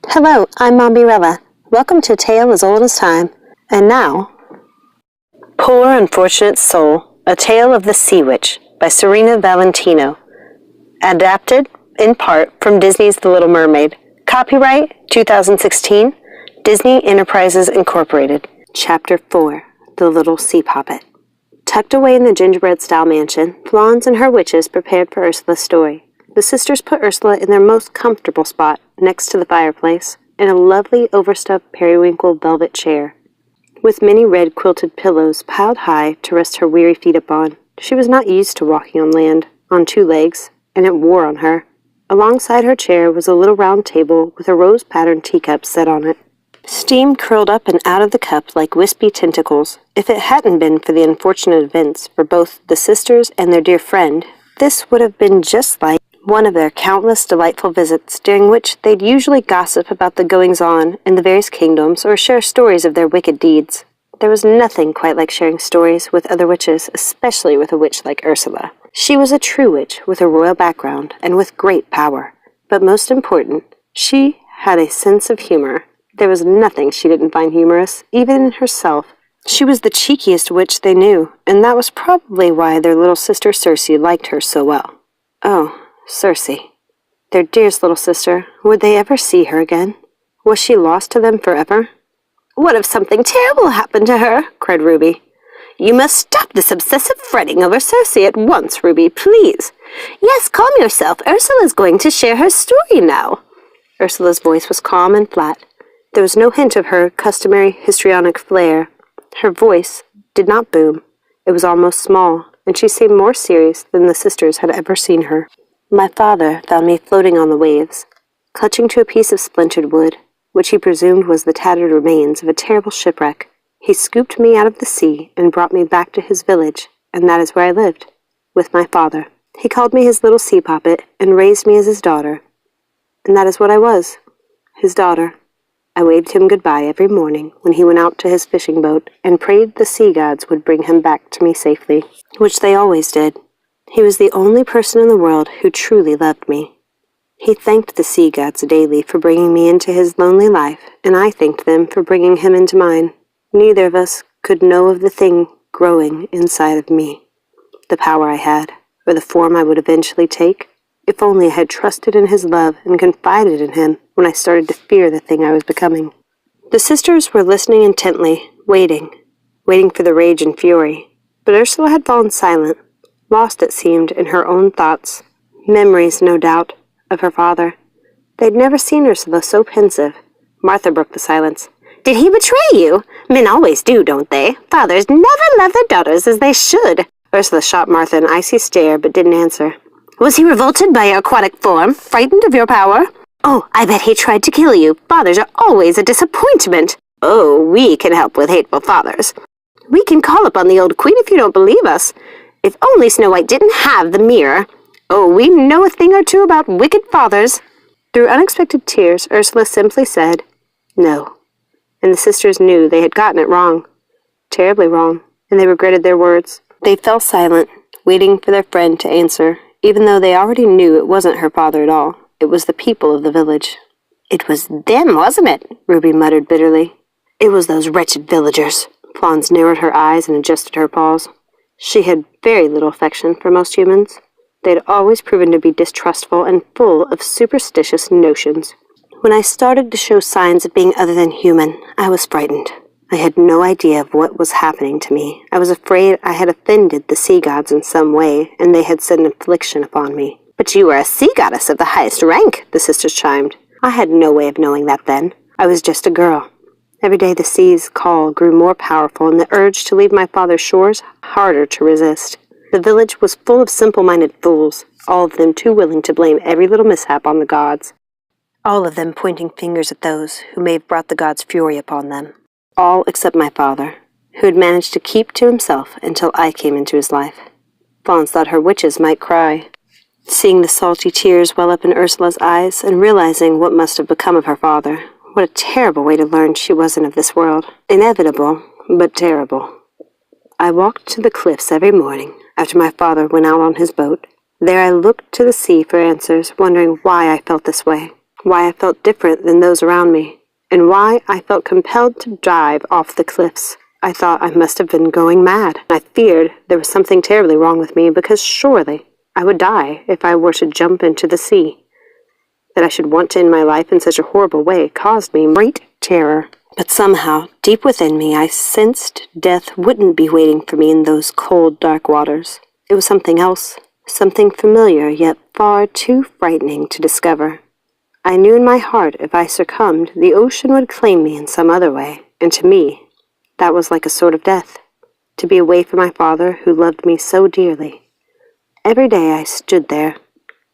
Hello, I'm Mombierella. Welcome to a tale as old as time. And now, Poor Unfortunate Soul, A Tale of the Sea Witch by Serena Valentino. Adapted, in part, from Disney's The Little Mermaid. Copyright 2016, Disney Enterprises Incorporated. Chapter 4, The Little Sea Poppet. Tucked away in the gingerbread-style mansion, Flans and her witches prepared for Ursula's story. The sisters put Ursula in their most comfortable spot, next to the fireplace, in a lovely overstuffed periwinkle velvet chair, with many red quilted pillows piled high to rest her weary feet upon. She was not used to walking on land, on two legs, and it wore on her. Alongside her chair was a little round table with a rose-patterned teacup set on it. Steam curled up and out of the cup like wispy tentacles. If it hadn't been for the unfortunate events for both the sisters and their dear friend, this would have been just like one of their countless delightful visits, during which they'd usually gossip about the goings-on in the various kingdoms or share stories of their wicked deeds. There was nothing quite like sharing stories with other witches, especially with a witch like Ursula. She was a true witch with a royal background and with great power. But most important, she had a sense of humor. There was nothing she didn't find humorous, even in herself. She was the cheekiest witch they knew, and that was probably why their little sister Circe liked her so well. Oh, Circe. Their dearest little sister. Would they ever see her again? Was she lost to them forever? "What if something terrible happened to her?" cried Ruby. "You must stop this obsessive fretting over Circe at once, Ruby, please. Yes, calm yourself. Ursula's going to share her story now." Ursula's voice was calm and flat. There was no hint of her customary histrionic flair. Her voice did not boom. It was almost small, and she seemed more serious than the sisters had ever seen her. My father found me floating on the waves, clutching to a piece of splintered wood, which he presumed was the tattered remains of a terrible shipwreck. He scooped me out of the sea and brought me back to his village, and that is where I lived, with my father. He called me his little sea poppet and raised me as his daughter, and that is what I was, his daughter. I waved him goodbye every morning when he went out to his fishing boat and prayed the sea gods would bring him back to me safely, which they always did. He was the only person in the world who truly loved me. He thanked the sea gods daily for bringing me into his lonely life, and I thanked them for bringing him into mine. Neither of us could know of the thing growing inside of me, the power I had, or the form I would eventually take. If only I had trusted in his love and confided in him when I started to fear the thing I was becoming. The sisters were listening intently, waiting for the rage and fury. But Ursula had fallen silent, lost, it seemed, in her own thoughts. Memories, no doubt, of her father. They'd never seen Ursula so pensive. Martha broke the silence. "Did he betray you? Men always do, don't they? Fathers never love their daughters as they should." Ursula shot Martha an icy stare, but didn't answer. "Was he revolted by your aquatic form? Frightened of your power? Oh, I bet he tried to kill you. Fathers are always a disappointment." "Oh, we can help with hateful fathers. We can call upon the old queen if you don't believe us. If only Snow White didn't have the mirror. Oh, we know a thing or two about wicked fathers." Through unexpected tears, Ursula simply said, "No." And the sisters knew they had gotten it wrong. Terribly wrong, and they regretted their words. They fell silent, waiting for their friend to answer, even though they already knew it wasn't her father at all. It was the people of the village. "It was them, wasn't it?" Ruby muttered bitterly. "It was those wretched villagers." Flans narrowed her eyes and adjusted her paws. She had very little affection for most humans. They had always proven to be distrustful and full of superstitious notions. When I started to show signs of being other than human, I was frightened. I had no idea of what was happening to me. I was afraid I had offended the sea gods in some way, and they had set an affliction upon me. "But you were a sea goddess of the highest rank," the sisters chimed. "I had no way of knowing that then. I was just a girl." Every day the sea's call grew more powerful, and the urge to leave my father's shores harder to resist. The village was full of simple-minded fools, all of them too willing to blame every little mishap on the gods. All of them pointing fingers at those who may have brought the gods' fury upon them. All except my father, who had managed to keep to himself until I came into his life. Flans thought her witches might cry. Seeing the salty tears well up in Ursula's eyes and realizing what must have become of her father, what a terrible way to learn she wasn't of this world. Inevitable, but terrible. I walked to the cliffs every morning after my father went out on his boat. There I looked to the sea for answers, wondering why I felt this way. why I felt different than those around me, and why I felt compelled to dive off the cliffs. I thought I must have been going mad. I feared there was something terribly wrong with me, because surely I would die if I were to jump into the sea. That I should want to end my life in such a horrible way caused me great terror. But somehow, deep within me, I sensed death wouldn't be waiting for me in those cold, dark waters. It was something else, something familiar, yet far too frightening to discover. I knew in my heart if I succumbed, the ocean would claim me in some other way, and to me, that was like a sort of death, to be away from my father who loved me so dearly. Every day I stood there,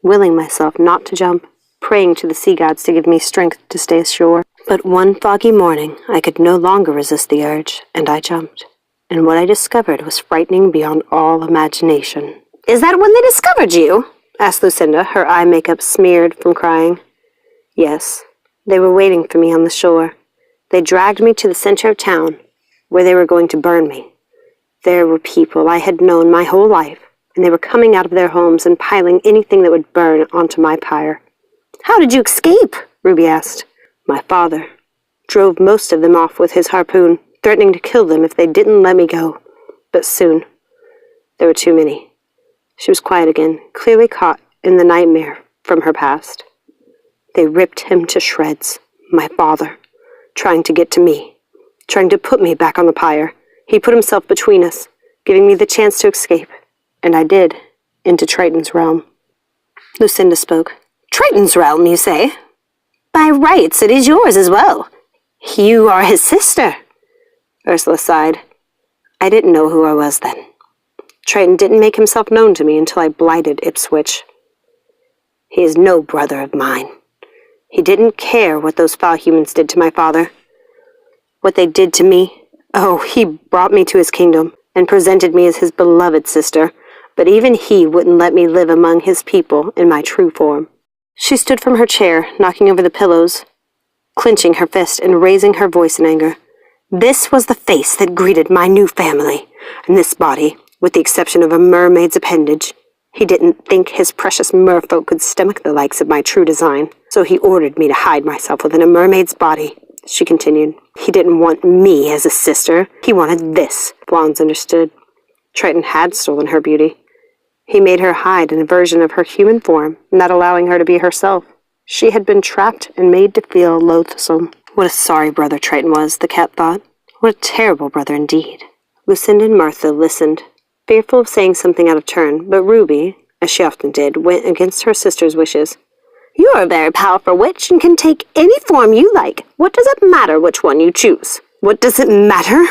willing myself not to jump, praying to the sea gods to give me strength to stay ashore. But one foggy morning I could no longer resist the urge, and I jumped. And what I discovered was frightening beyond all imagination. "Is that when they discovered you?" asked Lucinda, her eye makeup smeared from crying. Yes, they were waiting for me on the shore. They dragged me to the center of town, where they were going to burn me. There were people I had known my whole life, and they were coming out of their homes and piling anything that would burn onto my pyre. "How did you escape?" Ruby asked. My father drove most of them off with his harpoon, threatening to kill them if they didn't let me go. But soon, there were too many. She was quiet again, clearly caught in the nightmare from her past. They ripped him to shreds, my father, trying to get to me, trying to put me back on the pyre. He put himself between us, giving me the chance to escape. And I did, into Triton's realm. Lucinda spoke. "Triton's realm, you say? By rights, it is yours as well. You are his sister." Ursula sighed. I didn't know who I was then. Triton didn't make himself known to me until I blighted Ipswich. He is no brother of mine. He didn't care what those foul humans did to my father. What they did to me, he brought me to his kingdom and presented me as his beloved sister, but even he wouldn't let me live among his people in my true form. She stood from her chair, knocking over the pillows, clenching her fist and raising her voice in anger. This was the face that greeted my new family, and this body, with the exception of a mermaid's appendage. He didn't think his precious merfolk could stomach the likes of my true design, so he ordered me to hide myself within a mermaid's body, she continued. He didn't want me as a sister. He wanted this. Blondes understood. Triton had stolen her beauty. He made her hide in a version of her human form, not allowing her to be herself. She had been trapped and made to feel loathsome. What a sorry brother Triton was, the cat thought. What a terrible brother indeed. Lucinda and Martha listened, fearful of saying something out of turn, but Ruby, as she often did, went against her sister's wishes. "You are a very powerful witch and can take any form you like. What does it matter which one you choose?" "What does it matter?"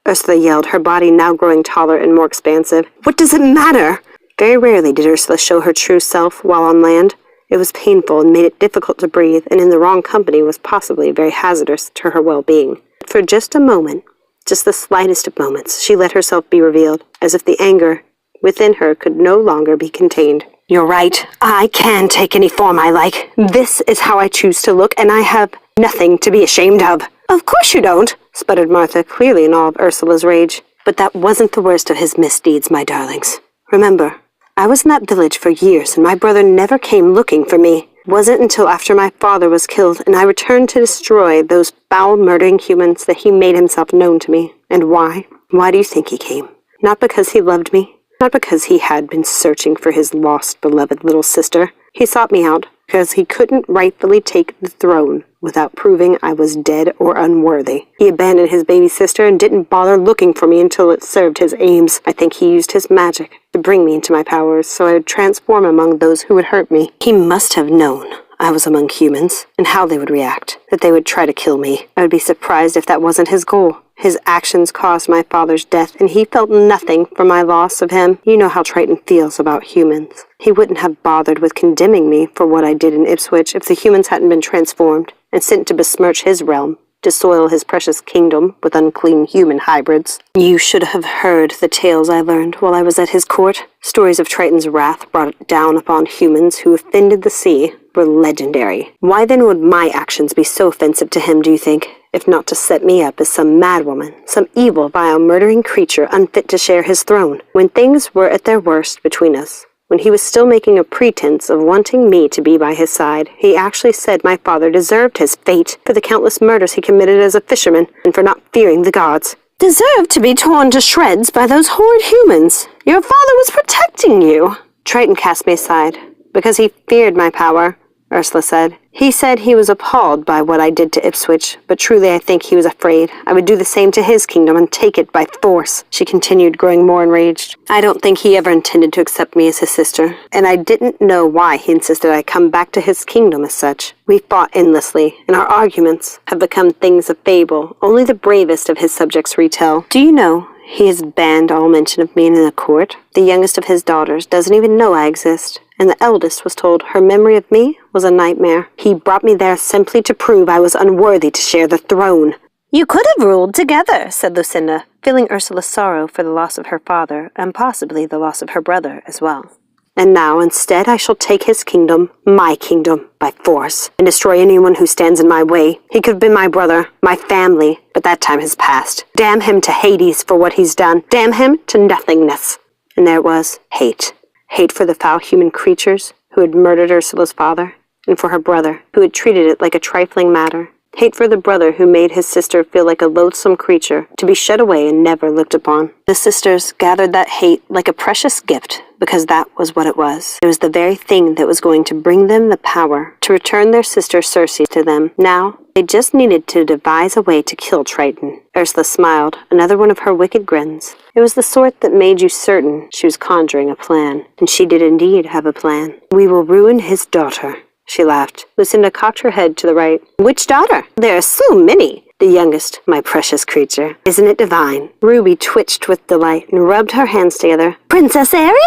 Ursula yelled, her body now growing taller and more expansive. "What does it matter?" Very rarely did Ursula show her true self while on land. It was painful and made it difficult to breathe, and in the wrong company was possibly very hazardous to her well-being. For just a moment, just the slightest of moments, she let herself be revealed, as if the anger within her could no longer be contained. "You're right. I can take any form I like. This is how I choose to look, and I have nothing to be ashamed of." "Of course you don't," sputtered Martha, clearly in awe of Ursula's rage. "But that wasn't the worst of his misdeeds, my darlings. Remember, I was in that village for years, and my brother never came looking for me. It wasn't until after my father was killed, and I returned to destroy those foul, murdering humans, that he made himself known to me. And why? Why do you think he came? Not because he loved me. Not because he had been searching for his lost, beloved little sister. He sought me out because he couldn't rightfully take the throne without proving I was dead or unworthy. He abandoned his baby sister and didn't bother looking for me until it served his aims. I think he used his magic to bring me into my powers so I would transform among those who would hurt me. He must have known I was among humans and how they would react, that they would try to kill me. I would be surprised if that wasn't his goal. His actions caused my father's death, and he felt nothing for my loss of him. You know how Triton feels about humans. He wouldn't have bothered with condemning me for what I did in Ipswich if the humans hadn't been transformed and sent to besmirch his realm, to soil his precious kingdom with unclean human hybrids. You should have heard the tales I learned while I was at his court. Stories of Triton's wrath brought down upon humans who offended the sea were legendary. Why then would my actions be so offensive to him, do you think? If not to set me up as some madwoman, some evil, vile, murdering creature unfit to share his throne. When things were at their worst between us, When he was still making a pretense of wanting me to be by his side, he actually said my father deserved his fate for the countless murders he committed as a fisherman and for not fearing the gods. Deserved to be torn to shreds by those horrid humans. Your father was protecting you. Triton cast me aside. Because he feared my power, Ursula said. He said he was appalled by what I did to Ipswich, but truly I think he was afraid I would do the same to his kingdom and take it by force, she continued, growing more enraged. I don't think he ever intended to accept me as his sister, and I didn't know why he insisted I come back to his kingdom as such. We fought endlessly, and our arguments have become things of fable only the bravest of his subjects retell. Do you know, he has banned all mention of me in the court. The youngest of his daughters doesn't even know I exist, and the eldest was told her memory of me was a nightmare. He brought me there simply to prove I was unworthy to share the throne. You could have ruled together, said Lucinda, feeling Ursula's sorrow for the loss of her father, and possibly the loss of her brother as well. And now, instead, I shall take his kingdom, my kingdom, by force, and destroy anyone who stands in my way. He could have been my brother, my family, but that time has passed. Damn him to Hades for what he's done. Damn him to nothingness. And there it was, hate. Hate for the foul human creatures who had murdered Ursula's father, and for her brother, who had treated it like a trifling matter. Hate for the brother who made his sister feel like a loathsome creature, to be shut away and never looked upon. The sisters gathered that hate like a precious gift, because that was what it was. It was the very thing that was going to bring them the power to return their sister Circe to them. Now, they just needed to devise a way to kill Triton. Ursula smiled, another one of her wicked grins. It was the sort that made you certain she was conjuring a plan, and she did indeed have a plan. We will ruin his daughter. She laughed. Lucinda cocked her head to the right. Which daughter? There are so many. The youngest, my precious creature. Isn't it divine? Ruby twitched with delight and rubbed her hands together. Princess Ariel?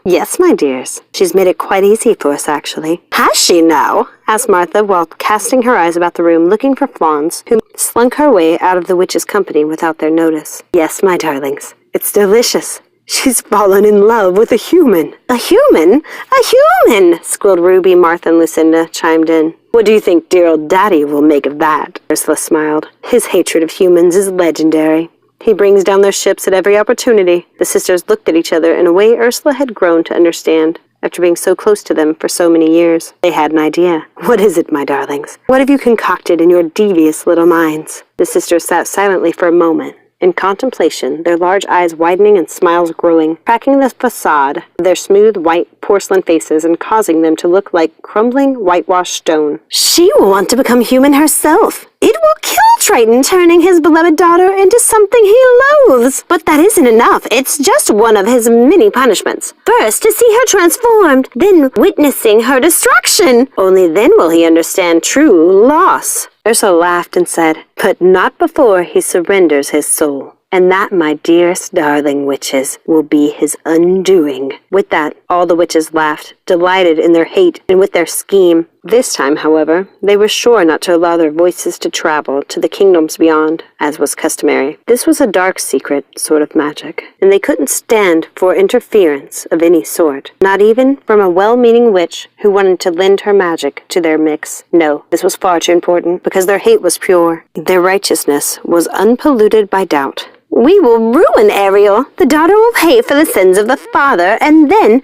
Yes, my dears. She's made it quite easy for us, actually. Has she now? Asked Martha while casting her eyes about the room looking for Flans, who slunk her way out of the witch's company without their notice. Yes, my darlings. It's delicious. She's fallen in love with a human. A human? A human! Squealed Ruby, Martha, and Lucinda chimed in. What do you think dear old Daddy will make of that? Ursula smiled. His hatred of humans is legendary. He brings down their ships at every opportunity. The sisters looked at each other in a way Ursula had grown to understand. After being so close to them for so many years, they had an idea. What is it, my darlings? What have you concocted in your devious little minds? The sisters sat silently for a moment. In contemplation, their large eyes widening and smiles growing, cracking the facade of their smooth white porcelain faces and causing them to look like crumbling whitewashed stone. She will want to become human herself. It will kill Triton, turning his beloved daughter into something he loathes. But that isn't enough. It's just one of his many punishments. First, to see her transformed, then witnessing her destruction. Only then will he understand true loss. Ursula laughed and said, but not before he surrenders his soul. And that, my dearest darling witches, will be his undoing. With that, all the witches laughed, delighted in their hate and with their scheme. This time, however, they were sure not to allow their voices to travel to the kingdoms beyond, as was customary. This was a dark secret sort of magic, and they couldn't stand for interference of any sort, not even from a well-meaning witch who wanted to lend her magic to their mix. No, this was far too important, because their hate was pure. Their righteousness was unpolluted by doubt. We will ruin Ariel. The daughter will pay for the sins of the father, and then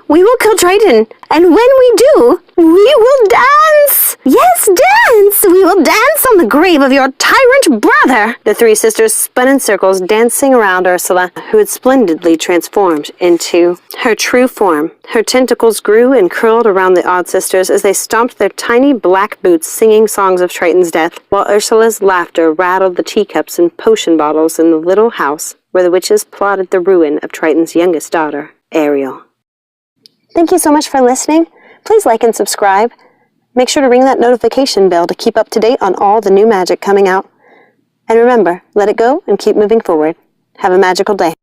we will kill Triton. And when we do, we will dance. Yes, dance. We will dance on the grave of your tyrant brother. The three sisters spun in circles, dancing around Ursula, who had splendidly transformed into her true form. Her tentacles grew and curled around the odd sisters as they stomped their tiny black boots, singing songs of Triton's death, while Ursula's laughter rattled the teacups and potion bottles in the little house where the witches plotted the ruin of Triton's youngest daughter, Ariel. Thank you so much for listening. Please like and subscribe. Make sure to ring that notification bell to keep up to date on all the new magic coming out. And remember, let it go and keep moving forward. Have a magical day.